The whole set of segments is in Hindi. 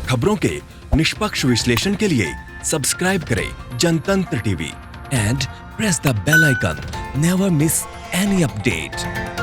खबरों के निष्पक्ष विश्लेषण के लिए सब्सक्राइब करें Jantantra TV and press the bell icon. Never miss any update.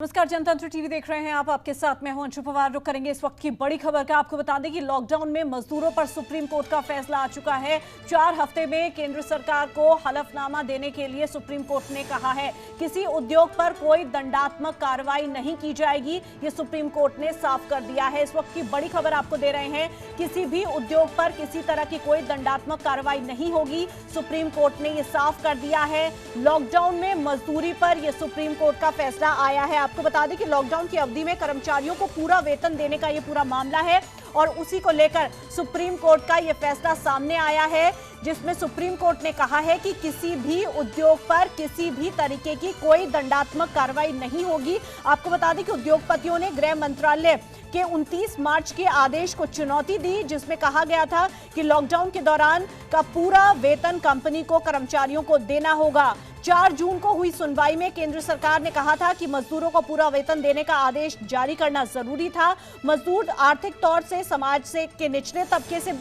नमस्कार, जनतंत्र टीवी देख रहे हैं आप। आपके साथ मैं हूं अंशु पवार। रुक करेंगे इस वक्त की बड़ी खबर का। आपको बता दें कि लॉकडाउन में मजदूरों पर सुप्रीम कोर्ट का फैसला आ चुका है। 4 हफ्ते में केंद्र सरकार को हलफनामा देने के लिए सुप्रीम कोर्ट ने कहा है। किसी उद्योग पर कोई दंडात्मक कार्रवाई नहीं की जाएगी, ये सुप्रीम कोर्ट ने साफ कर दिया है। इस वक्त की बड़ी खबर आपको दे रहे हैं। किसी भी उद्योग पर किसी तरह की कोई दंडात्मक कार्रवाई नहीं होगी, सुप्रीम कोर्ट ने ये साफ कर दिया है। लॉकडाउन में मजदूरी पर यह सुप्रीम कोर्ट का फैसला आया है। आपको बता दें कि लॉकडाउन की अवधि में कर्मचारियों को पूरा वेतन देने का यह पूरा मामला है और उसी को लेकर सुप्रीम कोर्ट का यह फैसला सामने आया है, जिसमें सुप्रीम कोर्ट ने कहा है कि किसी भी उद्योग पर किसी भी तरीके की कोई दंडात्मक कार्रवाई नहीं होगी। आपको बता दें कि उद्योगपतियों ने गृह मंत्रालय के 29 मार्च के आदेश को चुनौती दी, जिसमें कहा गया था कि लॉकडाउन के दौरान का पूरा वेतन कंपनी को कर्मचारियों को देना होगा। 4 जून को हुई सुनवाई में केंद्र सरकार ने कहा था कि मजदूरों को पूरा वेतन देने का आदेश जारी करना जरूरी था। मजदूर आर्थिक तौर से समाज से के निचले तबके से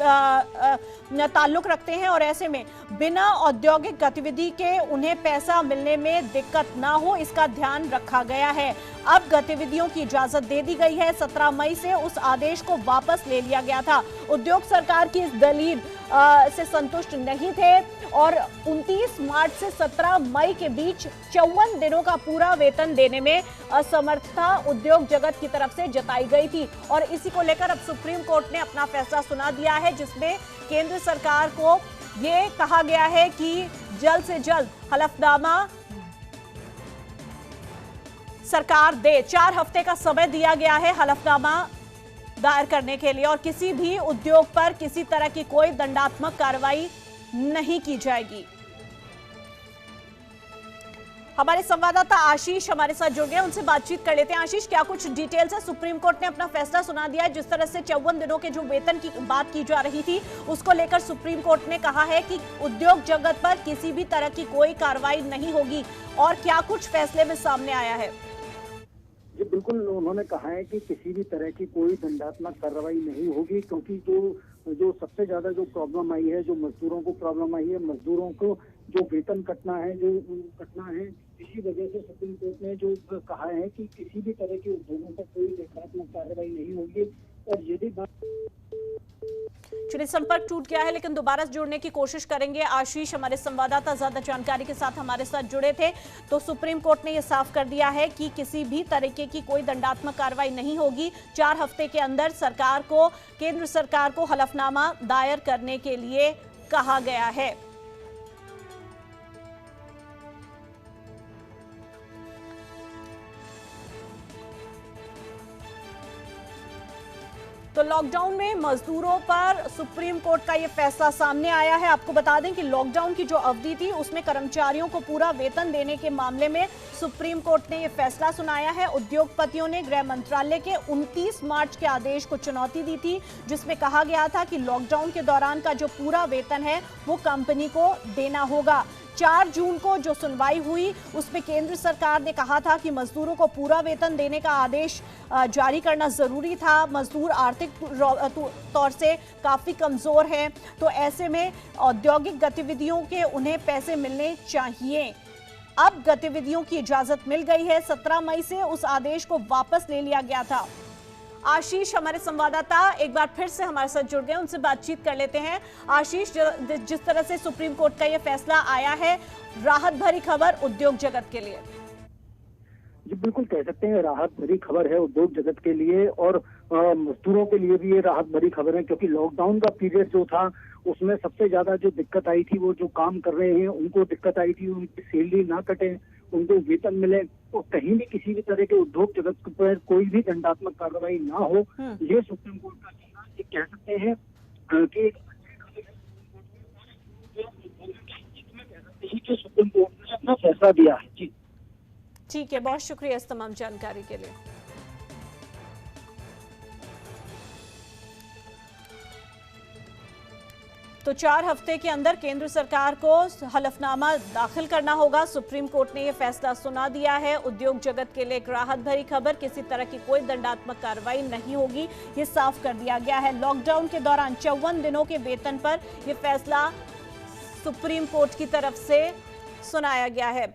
ताल्लुक रखते हैं और ऐसे में बिना औद्योगिक गतिविधि के उन्हें पैसा मिलने में दिक्कत ना हो, इसका ध्यान रखा गया है। अब गतिविधियों की इजाजत दे दी गई है। 17 मई से उस आदेश को वापस ले लिया गया था। उद्योग सरकार की इस दलील से संतुष्ट नहीं थे और 29 मार्च से 17 मई के बीच 54 दिनों का पूरा वेतन देने में असमर्थता उद्योग जगत की तरफ से जताई गई थी और इसी को लेकर अब सुप्रीम कोर्ट ने अपना फैसला सुना दिया है, जिसमें केंद्र सरकार को ये कहा गया है कि जल्द से जल्द हलफनामा सरकार दे। 4 हफ्ते का समय दिया गया है हलफनामा दायर करने के लिए और किसी भी उद्योग पर किसी तरह की कोई दंडात्मक कार्रवाई नहीं की जाएगी। हमारे संवाददाता आशीष हमारे साथ जुड़ गए, उनसे बातचीत कर लेते हैं। आशीष, क्या कुछ डिटेल्स है? सुप्रीम कोर्ट ने अपना फैसला सुना दिया है। जिस तरह से 54 दिनों के जो वेतन की बात की जा रही थी, उसको लेकर सुप्रीम कोर्ट ने कहा है कि उद्योग जगत पर किसी भी तरह की कोई कार्रवाई नहीं होगी। और क्या कुछ फैसले में सामने आया है? जी बिल्कुल, उन्होंने कहा है कि किसी भी तरह की कोई दंडात्मक कार्रवाई नहीं होगी, क्योंकि जो सबसे ज्यादा जो प्रॉब्लम आई है, जो मजदूरों को प्रॉब्लम आई है, मजदूरों को जो वेतन कटना है, इसी वजह से सुप्रीम कोर्ट ने जो कहा है कि किसी भी तरह के उद्योगों पर कोई दंडात्मक कार्रवाई नहीं होगी। और यदि चलिए, संपर्क टूट गया है लेकिन दोबारा जुड़ने की कोशिश करेंगे। आशीष हमारे संवाददाता ज्यादा जानकारी के साथ हमारे साथ जुड़े थे। तो सुप्रीम कोर्ट ने यह साफ कर दिया है कि किसी भी तरीके की कोई दंडात्मक कार्रवाई नहीं होगी। 4 हफ्ते के अंदर केंद्र सरकार को हलफनामा दायर करने के लिए कहा गया है। तो लॉकडाउन में मजदूरों पर सुप्रीम कोर्ट का यह फैसला सामने आया है। आपको बता दें कि लॉकडाउन की जो अवधि थी उसमें कर्मचारियों को पूरा वेतन देने के मामले में सुप्रीम कोर्ट ने यह फैसला सुनाया है। उद्योगपतियों ने गृह मंत्रालय के 29 मार्च के आदेश को चुनौती दी थी, जिसमें कहा गया था कि लॉकडाउन के दौरान का जो पूरा वेतन है वो कंपनी को देना होगा। 4 जून को जो सुनवाई हुई उसमें केंद्र सरकार ने कहा था कि मजदूरों को पूरा वेतन देने का आदेश जारी करना जरूरी था। मजदूर आर्थिक तौर से काफी कमजोर हैं, तो ऐसे में औद्योगिक गतिविधियों के उन्हें पैसे मिलने चाहिए। अब गतिविधियों की इजाजत मिल गई है। 17 मई से उस आदेश को वापस ले लिया गया था। आशीष हमारे संवाददाता एक बार फिर से हमारे साथ जुड़ गए, उनसे बातचीत कर लेते हैं। आशीष, जिस तरह से सुप्रीम कोर्ट का यह फैसला आया है, राहत भरी खबर उद्योग जगत के लिए। जी बिल्कुल, कह सकते हैं राहत भरी खबर है उद्योग जगत के लिए और मजदूरों के लिए भी ये राहत भरी खबर है, क्योंकि लॉकडाउन का पीरियड जो था उसमें सबसे ज्यादा जो दिक्कत आई थी वो जो काम कर रहे हैं उनको दिक्कत आई थी। उनकी सैलरी ना कटे, उनको वेतन मिले, तो कहीं भी किसी भी तरह के उद्योग जगत पर कोई भी दंडात्मक कार्रवाई ना हो, ये सुप्रीम कोर्ट का कहना। ये कह सकते हैं कि सुप्रीम कोर्ट ने अपना फैसला दिया है। जी ठीक है, बहुत शुक्रिया इस तमाम जानकारी के लिए। तो तो 4 हफ्ते के अंदर केंद्र सरकार को हलफनामा दाखिल करना होगा। सुप्रीम कोर्ट ने यह फैसला सुना दिया है। उद्योग जगत के लिए एक राहत भरी खबर, किसी तरह की कोई दंडात्मक कार्रवाई नहीं होगी, ये साफ कर दिया गया है। लॉकडाउन के दौरान 54 दिनों के वेतन पर यह फैसला सुप्रीम कोर्ट की तरफ से सुनाया गया है।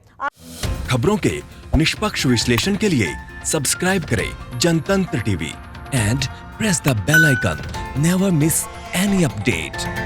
खबरों के निष्पक्ष विश्लेषण के लिए सब्सक्राइब करें Jantantra TV and press the bell icon. Never miss any update.